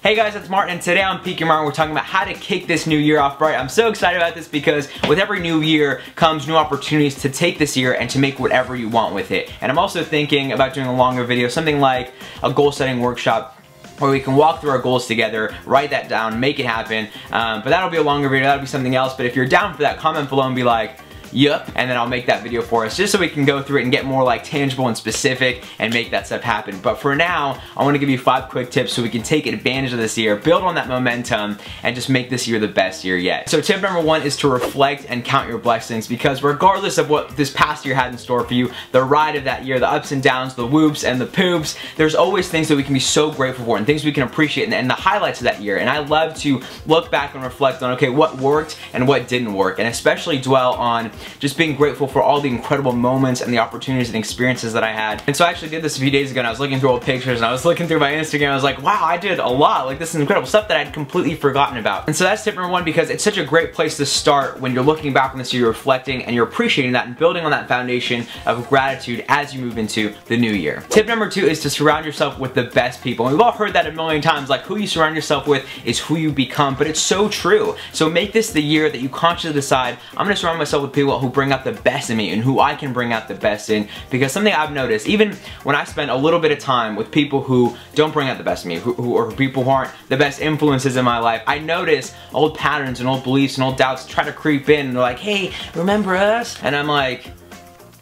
Hey guys, it's Martin, and today on Peak Your Mind we're talking about how to kick this new year off right. I'm so excited about this because with every new year comes new opportunities to take this year and to make whatever you want with it. And I'm also thinking about doing a longer video, something like a goal setting workshop where we can walk through our goals together, write that down, make it happen. But that'll be a longer video, that'll be something else. But if you're down for that, comment below and be like, yup, and then I'll make that video for us just so we can go through it and get more like tangible and specific and make that stuff happen. But for now, I want to give you 5 quick tips so we can take advantage of this year, build on that momentum, and just make this year the best year yet. So tip number 1 is to reflect and count your blessings, because regardless of what this past year had in store for you, the ride of that year, the ups and downs, the whoops and the poops, there's always things that we can be so grateful for and things we can appreciate and the highlights of that year. And I love to look back and reflect on, okay, what worked and what didn't work, and especially dwell on just being grateful for all the incredible moments and the opportunities and experiences that I had. And so I actually did this a few days ago, and I was looking through old pictures and I was looking through my Instagram. I was like, wow, I did a lot. Like, this is incredible stuff that I'd completely forgotten about. And so that's tip number 1, because it's such a great place to start when you're looking back on this year, reflecting and you're appreciating that and building on that foundation of gratitude as you move into the new year. Tip number 2 is to surround yourself with the best people. And we've all heard that a million times, like who you surround yourself with is who you become, but it's so true. So make this the year that you consciously decide, I'm gonna surround myself with people who bring out the best in me and who I can bring out the best in. Because something I've noticed, even when I spend a little bit of time with people who don't bring out the best in me, or people who aren't the best influences in my life, I notice old patterns and old beliefs and old doubts try to creep in, and they're like, hey, remember us? And I'm like,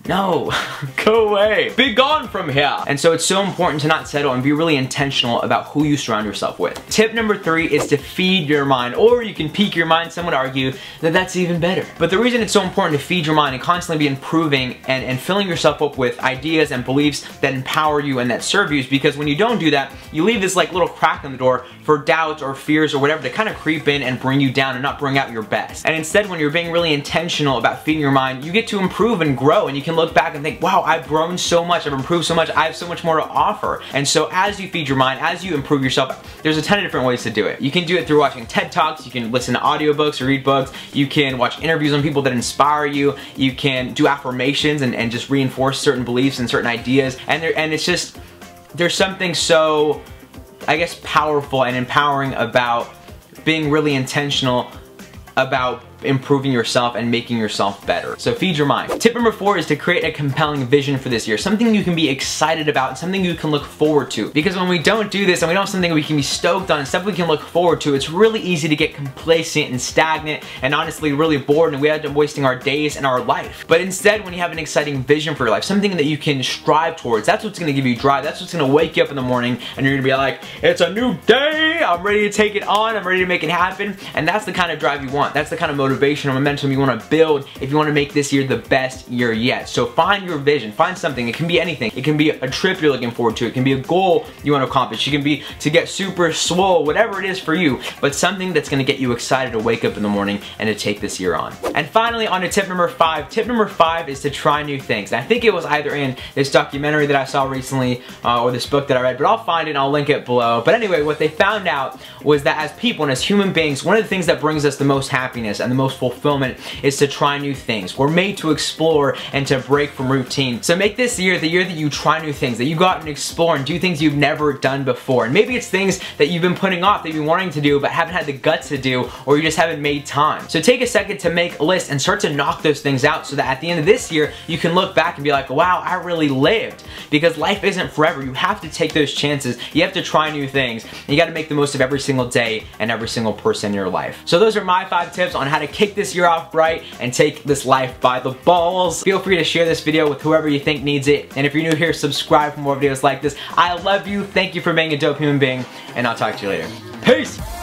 no, go away. Be gone from here. And so it's so important to not settle and be really intentional about who you surround yourself with. Tip number 3 is to feed your mind, or you can peak your mind. Some would argue that that's even better. But the reason it's so important to feed your mind and constantly be improving and filling yourself up with ideas and beliefs that empower you and that serve you is because when you don't do that, you leave this like little crack in the door for doubts or fears or whatever to kind of creep in and bring you down and not bring out your best. And instead, when you're being really intentional about feeding your mind, you get to improve and grow, and you can look back and think, wow, I've grown so much, I've improved so much, I have so much more to offer. And so as you feed your mind, as you improve yourself, there's a ton of different ways to do it. You can do it through watching TED Talks, you can listen to audiobooks or read books, you can watch interviews on people that inspire you, you can do affirmations and just reinforce certain beliefs and certain ideas, and it's just, there's something so, I guess, powerful and empowering about being really intentional about improving yourself and making yourself better. So feed your mind. Tip number 4 is to create a compelling vision for this year, something you can be excited about and something you can look forward to. Because when we don't do this and we don't have something we can be stoked on and stuff we can look forward to, it's really easy to get complacent and stagnant and honestly really bored, and we end up wasting our days and our life. But instead, when you have an exciting vision for your life, something that you can strive towards, that's what's gonna give you drive, that's what's gonna wake you up in the morning and you're gonna be like, it's a new day, I'm ready to take it on, I'm ready to make it happen. And that's the kind of drive you want. That's the kind of motivation or momentum you want to build if you want to make this year the best year yet. So find your vision, find something. It can be anything. It can be a trip you're looking forward to. It can be a goal you want to accomplish. It can be to get super swole, whatever it is for you, but something that's going to get you excited to wake up in the morning and to take this year on. And finally, on to tip number 5. Tip number 5 is to try new things. And I think it was either in this documentary that I saw recently or this book that I read, but I'll find it and I'll link it below. But anyway, what they found out was that as people and as human beings, one of the things that brings us the most happiness and the most fulfillment is to try new things. We're made to explore and to break from routine. So make this year the year that you try new things, that you go out and explore and do things you've never done before. And maybe it's things that you've been putting off, that you've been wanting to do but haven't had the guts to do, or you just haven't made time. So take a second to make a list and start to knock those things out so that at the end of this year, you can look back and be like, wow, I really lived. Because life isn't forever. You have to take those chances. You have to try new things. You got to make the most of every single day and every single person in your life. So those are my 5 tips on how to kick this year off right and take this life by the balls. Feel free to share this video with whoever you think needs it. And if you're new here, subscribe for more videos like this. I love you. Thank you for being a dope human being. And I'll talk to you later. Peace!